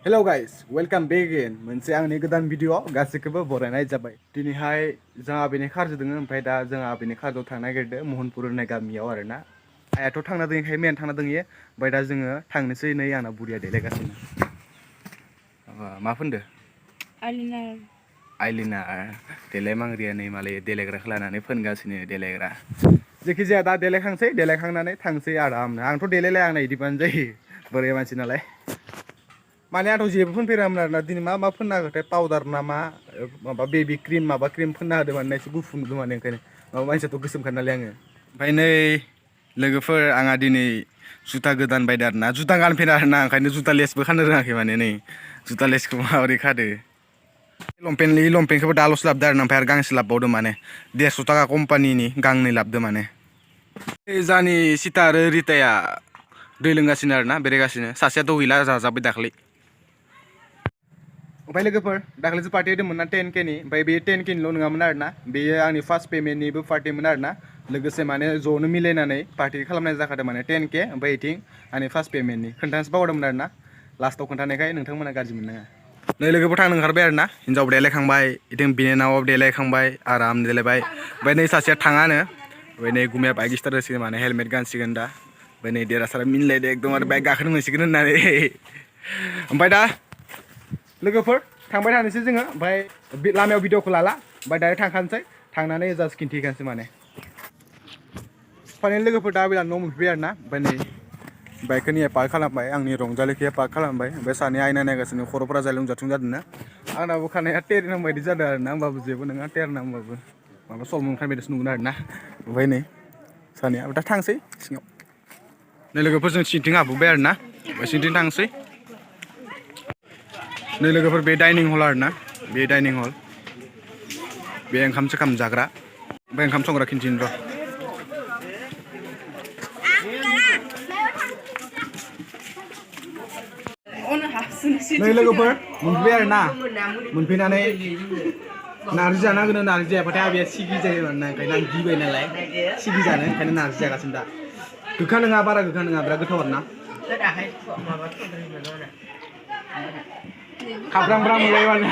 Hello guys welcome बेक again मोनसे आंनि गोदान भिडिअ गासैखौबो बरायनाय जाबाय दिनैहाय जोंहा बेनि खारजो दोङो ओमफ्राय दा जोंहा बेनि खारजोआव थांनो नागिरदों महनपुर होननाय गामियाव आरोना आइयाथ' थांना दोङोखाय मेन थांना दोङो ओमफ्राय दा जोङो थांनोसै नै आंना बुरिया देलायगासिनो मा फोनदो आइलिना देलाय मांग्रिया नै मालाय देलायग्राखौ लानानै फोनगासिनो देलायग्रा जेखिजाया दा देलायखांसै देलायखांनानै थांसै आरामनो आंथ' देलायलाया आंना इदिबानो जायो बोराय मानसि नालाय माने आंथ' जेबो फोनफेरामोन आरोना दिनै मा फोनना होखोथाय पाउदार ना माबा बेबि क्रिम माबा क्रिम फोनना होदों माने एसे गुफुर नुदों माने ओंखायनो माबा मानसियाथ' गोसोमखा नालाय आङो ओमफ्राय नै लोगोफोर आंहा दिनै जुथा गोदान बायदों आरोना जुथा गानफेरा आरोना ओंखायनो जुथा लेसबो खानो रोङाखै माने नै जुथा लेसखौ माबोरै खादो लंपेन्टखौबो दाल'सो लाबोदो आरो ओमफ्राय आरो गांसे लाबोबावदों माने 150 थाखा कम्पानिनि गांनै लाबोदों माने जानि सिता आरो रिताया दै लोंगासिनो आरोना बेरायगासिनो सासेयाथ' गैला जाजाबाय दाख्लै ओमफ्राय लोगोफोर दाख्लैसो पार्टि होदोंमोन ना 10K नि ओमफ्राय बे 10K निल' नङामोन आरोना बेयो आंनि फार्स्ट पेमेन्टनिबो पार्टिमोन आरोना लोगोसे माने ज'नो मिलायनानै पार्टि खालामनाय जाखादों माने 10K ओमफ्राय इथिं आंनि फार्स्ट पेमेन्टनि खोन्थानोसो बावदोंमोन आरोना लास्टआव खोन्थानायखाय नोंथांमोना गाज्रि मोननाङा नै लोगोफोर थांनो ओंखारबाय आरोना हिन्जाव देलायखांबाय इथिं बिनानाव देलायखांबाय आराम देलायबाय ओमफ्राय नै सासेया थाङानो ओमफ्राय नै गुमाया बाइक स्टार्ट होसिगोन माने हेलमेट गानसिगोन दा ओमफ्राय नै देरहासारा मिनिलायदों एकदम आरो बाइक गाखोनो मोनसिगोन होननानै ओमफ्राय दा लोगोफोर थांबाय थानोसै जोङो ओमफ्राय लामायाव भिडिअखौ लाला ओमफ्राय डाइरेक्ट थांखानोसै थांनानै जास्ट खिन्थिखानोसै माने फाइनेल लोगोफोर दा बेला न' मोनफैबाय आरोना ओमफ्राय नै बाइकखौ निया पार्क खालामबाय आंनि रंजालिखौ पार्क खालामबाय ओमफ्राय सानै आयना नायगासिनो खर'फोरा जायलुं जाथुं जादों ना आंनाबो खानाया टेरिनां बायदि जादों आरोना होमबाबो जेबो नङा टेरिना होमबाबो माबा सलमान खान बायदिसो नुगोन आरोना ओमफ्राय नै सानैया दा थांसै सिङाव नै लोगोफोर जों सिंथिं हाबबोबाय आरोना ओमफ्राय सिंथिं थांसै नै लोगोफोर बे डाइनिं हल आरोना बे डाइनिं हल बे ओंखाम सोखाम जाग्रा ओमफ्राय ओंखाम संग्रा खिन्थिनो र' नै लोगोफोर मोनफैबाय आरोना मोनफैनानै नारजि जानांगोन नारजि जायाबाथाय आबैया सिगि जायो आरोना ओंखायनो आं गिबाय नालाय सिगि जानो ओंखायनो नारजि जागासिनो दा गोखा नङा बारा गोखा नङा बिराद गोथाव आरोना खाब्रां ब्रां मोनलायबानो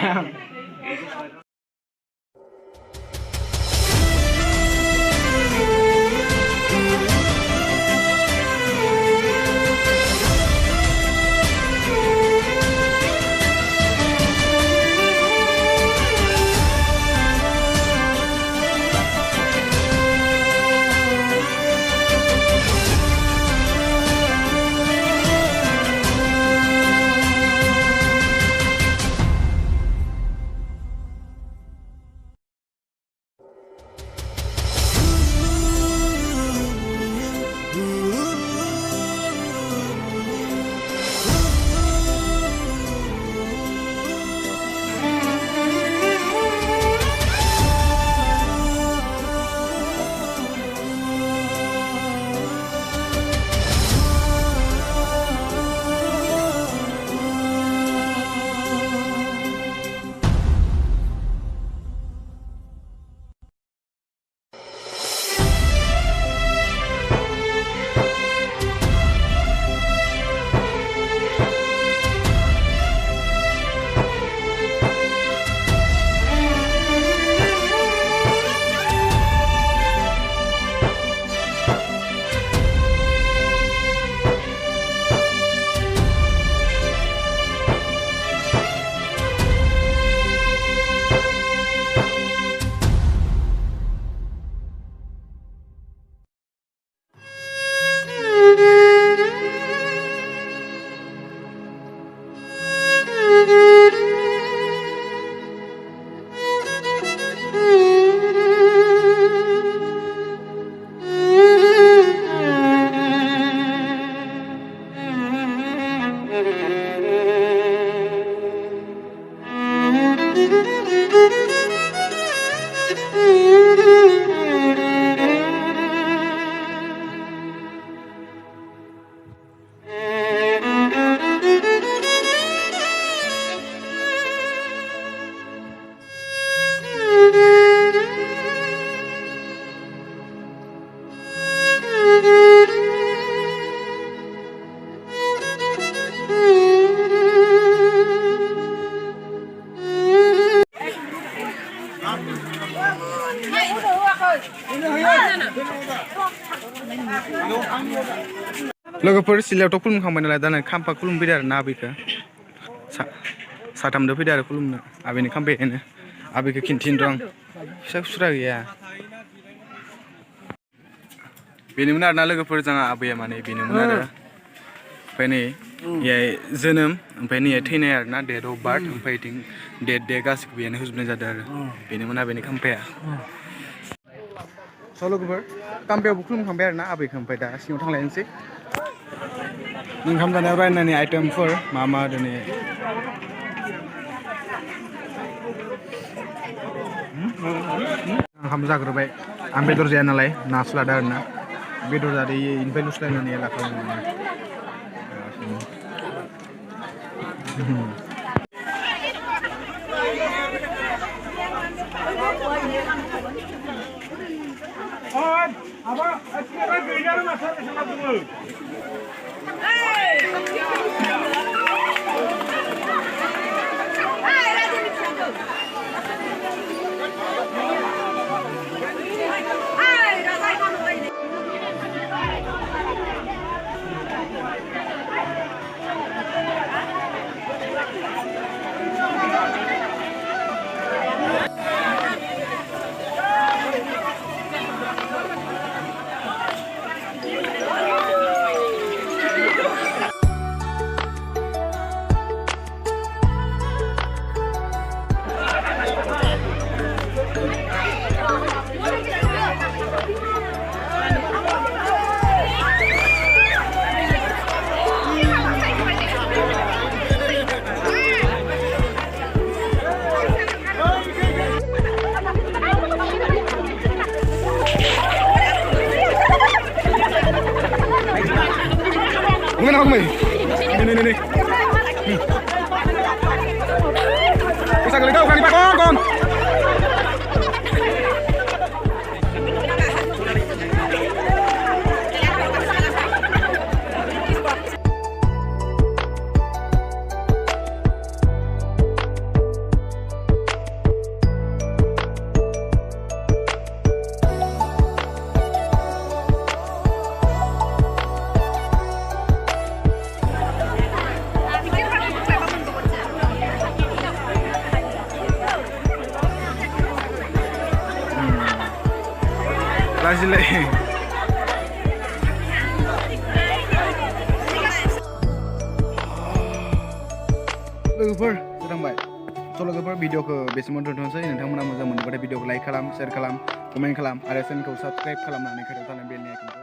लोगोफोर सिलायावथ' खुलुमखांबाय नालाय दा नै खाम्फा खुलुमफैदो आरो ना आबैखौ साथामदो फैदो आरो खुलुमनो आबैनि खाम्फायानो आबैखौ खिन्थिनो दं फिसा खुस्रा गैया बेनोमोन आरोना लोगोफोर जोंहा आबैया माने बेनोमोन आरो ओमफ्राय नै इयाय जोनोम ओमफ्राय नै थैनाय आरोना डेट अफ बार्थ ओमफ्राय इथिं डेट गासिबो बेयानो होजोबनाय जादों आरो बेनोमोन आबैनि खाम्फाया स' लोगोफोर खाम्फायावबो खुलुमखांबाय आरोना आबैखौ ओमफ्राय दा सिङाव थांलायनोसै ओंखाम जानायाव रायनायनि आइटेमफोर मा मा दिनै ओंखाम जाग्रोबाय आं बेदर जाया नालाय नासो लादों आरोना बेदर जादों इनिफ्राय लुस्लायनानै लाखांबाय Ngân không mày? Này. Cái sao lấy đâu? Khang đi bà con. Lazilay. Logofer, sedang baik. So logofer video ke basement tonton saya nonton mana moga moga pada video like kalam, share kalam, komen kalam, ada channel subscribe kalam nanti kerja tanam beli